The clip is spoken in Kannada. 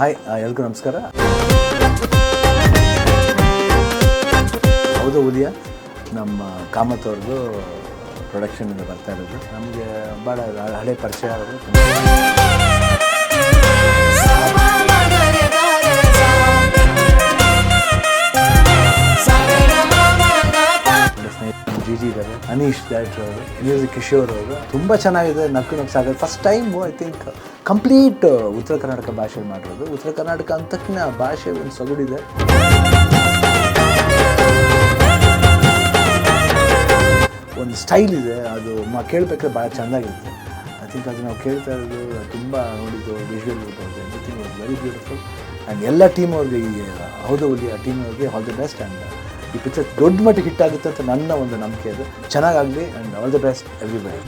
ಹಾಯ್ ಎಲ್ರಿಗೂ ನಮಸ್ಕಾರ. ಹೌದು ಹುಲಿಯ ನಮ್ಮ ಕಾಮತ್ ಅವ್ರದ್ದು ಪ್ರೊಡಕ್ಷನಿಂದ ಬರ್ತಾ ಇರೋದು. ನಮಗೆ ಭಾಳ ಹಳೆ ಪರಿಚಯ ಅವರು. ಜಿಜಿ ಇದ್ದಾರೆ, ಅನೀಶ್ ಡೈರೆಕ್ಟರ್ ಅವರು, ಮ್ಯೂಸಿಕ್ ಕಿಶೋರ್ ಅವರು. ತುಂಬ ಚೆನ್ನಾಗಿದೆ, ನಕ್ಕು ಸಾಗೋದು. First time I think complete Uttara Karnataka ಭಾಷೆಯಲ್ಲಿ ಮಾಡಿರೋದು. ಉತ್ತರ ಕರ್ನಾಟಕ ಅಂತಕ್ಕಿನ ಆ ಭಾಷೆ ಒಂದು ಸೊಗಡಿದೆ. ಒಂದು ಸ್ಟೈಲ್ ಇದೆ, ಅದು ಕೇಳಬೇಕಾದ್ರೆ ಭಾಳ ಚೆಂದಾಗಿರುತ್ತೆ. ಐ ಥಿಂಕ್ ಅದು ನಾವು ಕೇಳ್ತಾ ಇರೋದು, ತುಂಬ ನೋಡಿದ್ದು, ವಿಜುವಲ್ ಇರ್ಬೋದು, everything was very beautiful. And ಎಲ್ಲ ಟೀಮ್ ಅವ್ರಿಗೆ, ಈ ಹೌದು ಹುಲಿಯ ಟೀಮ್ ಅವ್ರಿಗೆ ಆಲ್ ದಿ ಬೆಸ್ಟ್. ಆ್ಯಂಡ್ ಈ ಪಿಕ್ಚರ್ ದೊಡ್ಡ ಮಟ್ಟಿಗೆ ಹಿಟ್ ಆಗುತ್ತೆ ಅಂತ ನನ್ನ ಒಂದು ನಂಬಿಕೆ. ಅದು ಚೆನ್ನಾಗಾಗಲಿ. And all the best everybody.